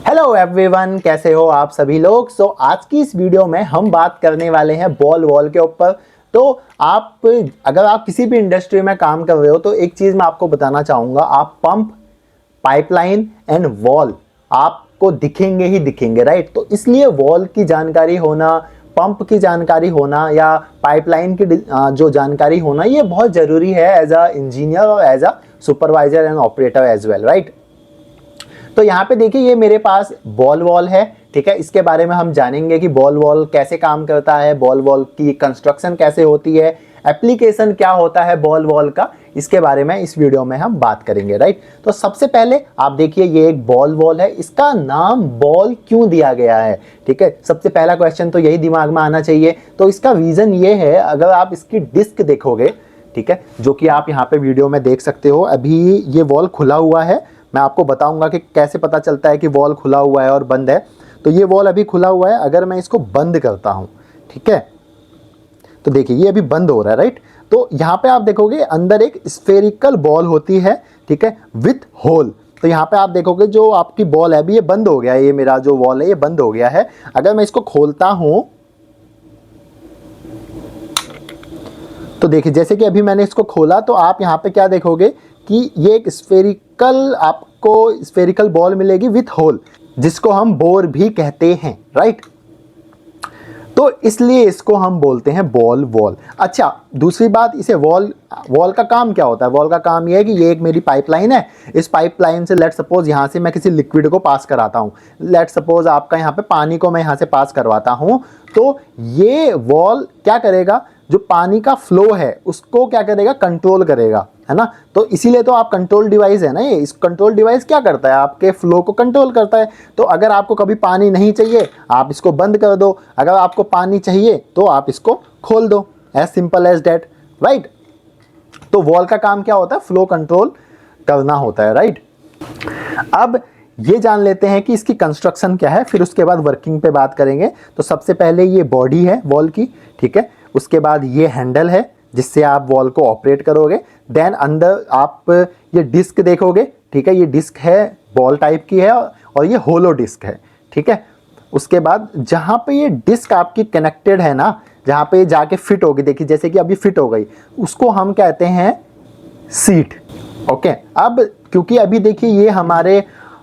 Hello everyone, कैसे हो आप सभी लोग। आज की इस वीडियो में हम बात करने वाले हैं बॉल वॉल के ऊपर। तो आप अगर आप किसी भी इंडस्ट्री में काम कर रहे हो तो एक चीज़ मैं आपको बताना चाहूँगा, आप पंप, पाइपलाइन एंड वॉल आपको दिखेंगे ही दिखेंगे, राइट। तो इसलिए वॉल की जानकारी होना, पंप की जानकारी होना या पाइपलाइन की जो जानकारी होना, ये बहुत ज़रूरी है एज अ इंजीनियर और as a supervisor and operator as well, right. तो यहाँ पे देखिए, ये मेरे पास बॉल वॉल है, ठीक है। इसके बारे में हम जानेंगे कि बॉल वॉल कैसे काम करता है, बॉल वॉल की कंस्ट्रक्शन कैसे होती है, एप्लीकेशन क्या होता है बॉल वॉल का, इसके बारे में इस वीडियो में हम बात करेंगे, राइट। तो सबसे पहले आप देखिए, ये एक बॉल वॉल है, इसका नाम बॉल क्यों दिया गया है, ठीक है। सबसे पहला क्वेश्चन तो यही दिमाग में आना चाहिए। तो इसका रीजन ये है, अगर आप इसकी डिस्क देखोगे, ठीक है, जो कि आप यहाँ पे वीडियो में देख सकते हो, अभी ये वॉल खुला हुआ है। मैं आपको बताऊंगा कि कैसे पता चलता है कि वॉल खुला हुआ है और बंद है। तो ये वॉल अभी खुला हुआ है, अगर मैं इसको बंद करता हूं, ठीक है, तो देखिए ये अभी बंद हो रहा है, राइट। तो यहाँ पे आप देखोगे अंदर एक स्फेरिकल बॉल होती है, ठीक है, विथ होल। तो यहाँ पे आप देखोगे जो आपकी बॉल है, अभी ये बंद हो गया है, ये मेरा जो वॉल है ये बंद हो गया है। अगर मैं इसको खोलता हूं तो देखिए, जैसे कि अभी मैंने इसको खोला तो आप यहाँ पे क्या देखोगे कि ये एक आपको स्फेरिकल बॉल मिलेगी विथ होल, जिसको हम बोर भी कहते हैं, राइट। तो इसलिए इसको हम बोलते हैं बॉल वॉल। अच्छा, दूसरी बात, इसे वॉल का काम क्या होता है। वॉल का काम ये है कि ये एक मेरी पाइपलाइन है, इस पाइपलाइन से लेट सपोज यहाँ से मैं किसी लिक्विड को पास कराता हूँ, लेट सपोज आपका यहाँ पे पानी को मैं यहाँ से पास करवाता हूँ। तो ये वॉल क्या करेगा, जो पानी का फ्लो है उसको क्या करेगा, कंट्रोल करेगा, है ना। तो इसीलिए तो आप कंट्रोल डिवाइस है ना, ये इस कंट्रोल डिवाइस क्या करता है, आपके फ्लो को कंट्रोल करता है। तो अगर आपको कभी पानी नहीं चाहिए, आप इसको बंद कर दो, अगर आपको पानी चाहिए तो आप इसको खोल दो, as simple as that, right. तो वॉल का काम क्या होता है, फ्लो कंट्रोल करना होता है, राइट। अब ये जान लेते हैं कि इसकी कंस्ट्रक्शन क्या है, फिर उसके बाद वर्किंग पे बात करेंगे। तो सबसे पहले ये बॉडी है वॉल की, ठीक है। उसके बाद ये हैंडल है जिससे आप वॉल को ऑपरेट करोगे। देन अंदर आप ये डिस्क देखोगे, ठीक है, ये डिस्क है, बॉल टाइप की है और ये होलो डिस्क है, ठीक है। उसके बाद जहाँ पे ये डिस्क आपकी कनेक्टेड है ना, जहाँ पे ये जाके फिट होगी, देखिए जैसे कि अभी फिट हो गई, उसको हम कहते हैं सीट, ओके। अब क्योंकि अभी देखिए ये हमारे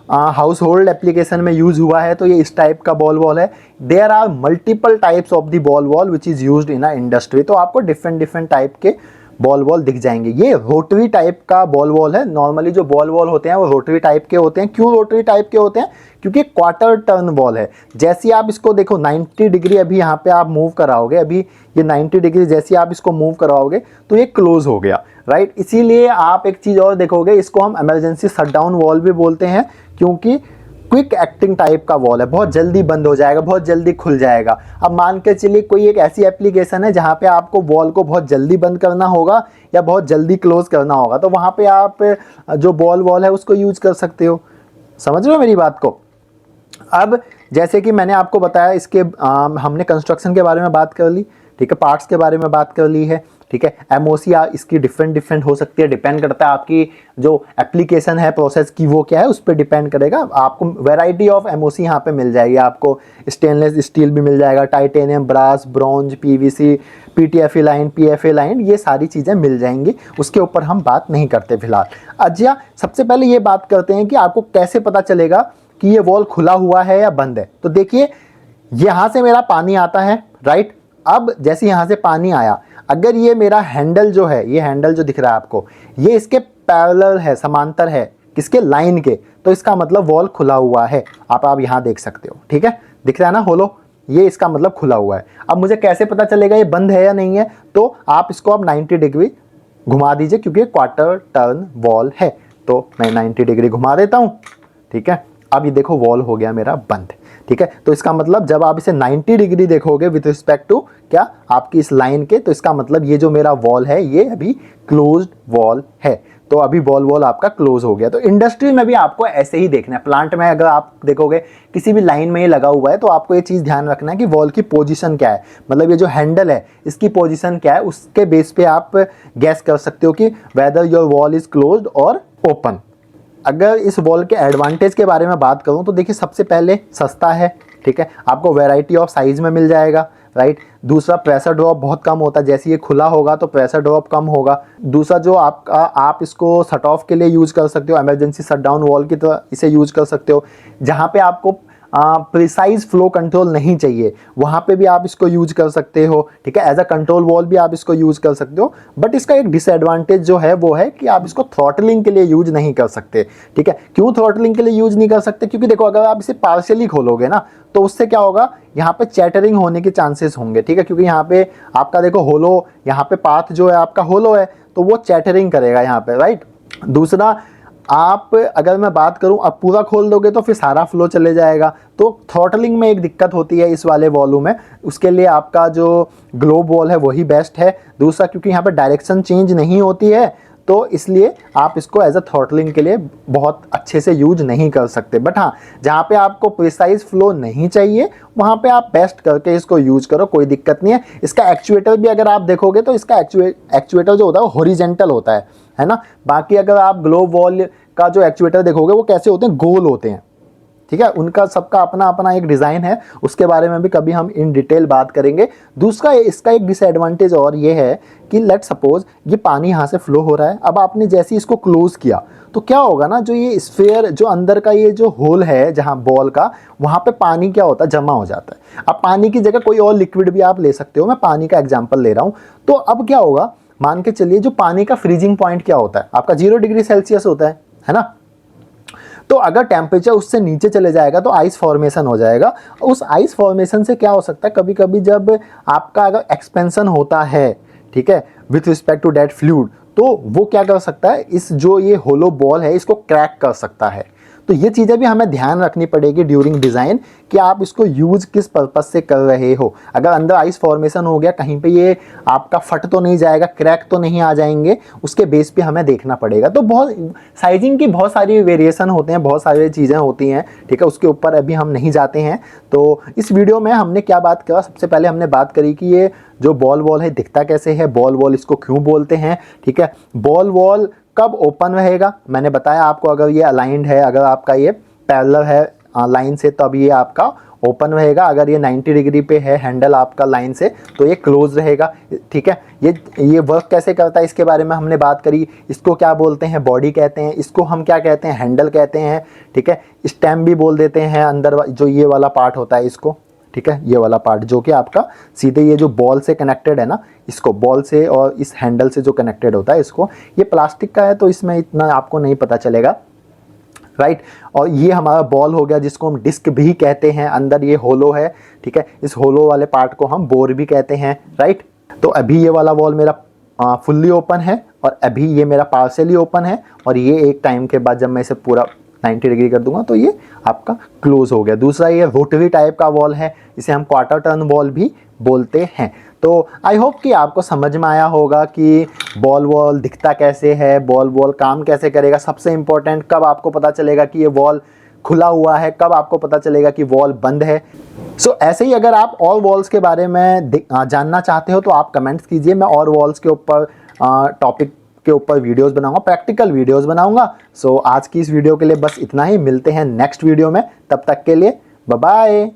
हाउस होल्ड एप्लीकेशन में यूज हुआ है, तो ये इस टाइप का बॉल वॉल है। There are multiple types of the ball valve which is used in a industry. तो आपको डिफरेंट डिफरेंट टाइप के बॉल वॉल दिख जाएंगे। ये रोटरी टाइप का बॉल वॉल है। नॉर्मली जो बॉल वॉल होते हैं वो रोटरी टाइप के होते हैं। क्यों रोटरी टाइप के होते हैं, क्योंकि क्वार्टर टर्न बॉल है। जैसे आप इसको देखो 90 डिग्री अभी यहाँ पे आप मूव कराओगे, अभी ये 90 डिग्री जैसे आप इसको मूव कराओगे तो ये क्लोज हो गया, राइट। इसीलिए आप एक चीज़ और देखोगे, इसको हम इमरजेंसी शटडाउन वॉल भी बोलते हैं, क्योंकि क्विक एक्टिंग टाइप का वॉल है, बहुत जल्दी बंद हो जाएगा, बहुत जल्दी खुल जाएगा। अब मान के चलिए कोई एक ऐसी एप्लीकेशन है जहाँ पे आपको वॉल को बहुत जल्दी बंद करना होगा या बहुत जल्दी क्लोज करना होगा, तो वहाँ पे आप जो बॉल वॉल है उसको यूज कर सकते हो। समझ रहे हो मेरी बात को। अब जैसे कि मैंने आपको बताया, इसके हमने कंस्ट्रक्शन के बारे में बात कर ली, ठीक है, पार्ट्स के बारे में बात कर ली है, ठीक है। एमओसी इसकी डिफरेंट हो सकती है, डिपेंड करता है आपकी जो एप्लीकेशन है प्रोसेस की वो क्या है, उस पर डिपेंड करेगा। आपको वैरायटी ऑफ एमओसी यहाँ पे मिल जाएगी। आपको स्टेनलेस स्टील भी मिल जाएगा, titanium, brass, bronze, PVC, PTFE line, PFA line, ये सारी चीज़ें मिल जाएंगी। उसके ऊपर हम बात नहीं करते फिलहाल। अच्छा, सबसे पहले ये बात करते हैं कि आपको कैसे पता चलेगा कि ये वॉल खुला हुआ है या बंद है। तो देखिए, यहाँ से मेरा पानी आता है, राइट। अब जैसे यहाँ से पानी आया, अगर ये मेरा हैंडल जो है, ये हैंडल जो दिख रहा है आपको, ये इसके पैरेलल है, समांतर है, किसके, लाइन के, तो इसका मतलब वॉल खुला हुआ है। आप यहाँ देख सकते हो, ठीक है, दिख रहा है ना होलो, ये इसका मतलब खुला हुआ है। अब मुझे कैसे पता चलेगा ये बंद है या नहीं है, तो आप इसको अब 90 डिग्री घुमा दीजिए, क्योंकि क्वार्टर टर्न वॉल है। तो मैं 90 डिग्री घुमा देता हूँ, ठीक है। अब ये देखो वॉल हो गया मेरा बंद, ठीक है। तो इसका मतलब जब आप इसे 90 डिग्री देखोगे विद रिस्पेक्ट टू क्या, आपकी इस लाइन के, तो इसका मतलब ये जो मेरा वॉल है ये अभी क्लोज्ड वॉल है। तो अभी वॉल आपका क्लोज हो गया। तो इंडस्ट्री में भी आपको ऐसे ही देखना है। प्लांट में अगर आप देखोगे किसी भी लाइन में ये लगा हुआ है, तो आपको ये चीज़ ध्यान रखना है कि वॉल की पोजीशन क्या है, मतलब ये जो हैंडल है इसकी पोजीशन क्या है, उसके बेस पे आप गैस कर सकते हो कि whether your wall is closed और ओपन। अगर इस वॉल के एडवांटेज के बारे में बात करूं तो देखिए सबसे पहले सस्ता है, ठीक है, आपको वैरायटी ऑफ साइज़ में मिल जाएगा, राइट। दूसरा प्रेशर ड्रॉप बहुत कम होता है, जैसे ये खुला होगा तो प्रेशर ड्रॉप कम होगा। दूसरा जो आपका आप इसको शट ऑफ के लिए यूज़ कर सकते हो, इमरजेंसी शट डाउन वॉल की तरह इसे यूज़ कर सकते हो। जहाँ पे आपको प्रिसाइज फ्लो कंट्रोल नहीं चाहिए वहाँ पे भी आप इसको यूज कर सकते हो, ठीक है। एज अ कंट्रोल वॉल भी आप इसको यूज कर सकते हो। बट इसका एक डिसएडवांटेज जो है वो है कि आप इसको थ्रॉटलिंग के लिए यूज नहीं कर सकते, ठीक है। क्यों थ्रॉटलिंग के लिए यूज नहीं कर सकते? क्योंकि देखो अगर आप इसे पार्शियली खोलोगे ना तो उससे क्या होगा, यहाँ पे चैटरिंग होने के चांसेस होंगे, ठीक है, क्योंकि यहाँ पे आपका देखो होलो, यहाँ पे पाथ जो है आपका होलो है तो वो चैटरिंग करेगा यहाँ पे, राइट। दूसरा आप अगर मैं बात करूं अब पूरा खोल दोगे तो फिर सारा फ्लो चले जाएगा, तो थ्रॉटलिंग में एक दिक्कत होती है इस वाले वॉल्यूम में। उसके लिए आपका जो ग्लोब वॉल है वही बेस्ट है। दूसरा क्योंकि यहाँ पे डायरेक्शन चेंज नहीं होती है तो इसलिए आप इसको एज अ थ्रॉटलिंग के लिए बहुत अच्छे से यूज नहीं कर सकते। बट हाँ, जहाँ पे आपको प्रिसाइज फ्लो नहीं चाहिए वहाँ पे आप बेस्ट करके इसको यूज करो, कोई दिक्कत नहीं है। इसका एक्चुएटर भी अगर आप देखोगे तो इसका एक्चुएटर जो होता है वो हॉरिजेंटल होता है ना। बाकी अगर आप ग्लोब वॉल का जो एक्चुएटर देखोगे वो कैसे होते हैं, गोल होते हैं, ठीक है। उनका सबका अपना अपना एक डिज़ाइन है, उसके बारे में भी कभी हम इन डिटेल बात करेंगे। दूसरा इसका एक डिसएडवांटेज और ये है कि लेट सपोज ये पानी यहाँ से फ्लो हो रहा है, अब आपने जैसे इसको क्लोज किया तो क्या होगा ना, जो ये स्फेयर जो अंदर का ये जो होल है जहाँ बॉल का, वहाँ पे पानी क्या होता है, जमा हो जाता है। अब पानी की जगह कोई और लिक्विड भी आप ले सकते हो, मैं पानी का एग्जाम्पल ले रहा हूँ। तो अब क्या होगा, मान के चलिए जो पानी का फ्रीजिंग पॉइंट क्या होता है आपका 0 डिग्री सेल्सियस होता है ना। तो अगर टेम्परेचर उससे नीचे चले जाएगा तो आइस फॉर्मेशन हो जाएगा। उस आइस फॉर्मेशन से क्या हो सकता है, कभी कभी जब आपका अगर एक्सपेंशन होता है, ठीक है, with respect to that fluid, तो वो क्या कर सकता है, इस जो ये होलो बॉल है इसको क्रैक कर सकता है। तो ये चीज़ें भी हमें ध्यान रखनी पड़ेगी ड्यूरिंग डिज़ाइन कि आप इसको यूज़ किस पर्पज़ से कर रहे हो। अगर अंदर आइस फॉर्मेशन हो गया, कहीं पे ये आपका फट तो नहीं जाएगा, क्रैक तो नहीं आ जाएंगे, उसके बेस पे हमें देखना पड़ेगा। तो बहुत साइजिंग की बहुत सारी वेरिएशन होते हैं, बहुत सारी चीज़ें होती हैं, ठीक है, उसके ऊपर अभी हम नहीं जाते हैं। तो इस वीडियो में हमने क्या बात किया, सबसे पहले हमने बात करी कि ये जो बॉल वॉल है दिखता कैसे है, बॉल वॉल इसको क्यों बोलते हैं, ठीक है। बॉल वॉल कब ओपन रहेगा, मैंने बताया आपको, अगर ये अलाइंड है, अगर आपका ये पैरेलल है लाइन से तब ये आपका ओपन रहेगा। अगर ये 90 डिग्री पे है हैंडल आपका लाइन से तो ये क्लोज रहेगा, ठीक है। ये वर्क कैसे करता है इसके बारे में हमने बात करी। इसको क्या बोलते हैं, बॉडी कहते हैं, इसको हम क्या कहते हैं, हैंडल कहते हैं, ठीक है। स्टेम भी बोल देते हैं अंदर जो ये वाला पार्ट होता है इसको, ठीक है, ये वाला पार्ट जो कि आपका सीधे ये जो बॉल से कनेक्टेड है ना, इसको बॉल से और इस हैंडल से जो कनेक्टेड होता है इसको, ये प्लास्टिक का है तो इसमें इतना आपको नहीं पता चलेगा, राइट। और ये हमारा बॉल हो गया जिसको हम डिस्क भी कहते हैं, अंदर ये होलो है, ठीक है, इस होलो वाले पार्ट को हम बोर भी कहते हैं, राइट। तो अभी ये वाला बॉल मेरा फुल्ली ओपन है और अभी ये मेरा पार्शियली ओपन है, और ये एक टाइम के बाद जब मैं इसे पूरा 90 डिग्री कर दूंगा तो ये आपका क्लोज हो गया। दूसरा ये रोटरी टाइप का वॉल है, इसे हम क्वार्टर टर्न वॉल भी बोलते हैं। तो आई होप कि आपको समझ में आया होगा कि बॉल वॉल दिखता कैसे है, बॉल वॉल काम कैसे करेगा। सबसे इम्पोर्टेंट, कब आपको पता चलेगा कि ये वॉल खुला हुआ है, कब आपको पता चलेगा कि वॉल बंद है। सो ऐसे ही अगर आप और वॉल्स के बारे में जानना चाहते हो तो आप कमेंट्स कीजिए, मैं और वॉल्स के ऊपर टॉपिक के ऊपर वीडियोस बनाऊंगा, प्रैक्टिकल वीडियोस बनाऊंगा। सो आज की इस वीडियो के लिए बस इतना ही, मिलते हैं नेक्स्ट वीडियो में, तब तक के लिए बाय बाय।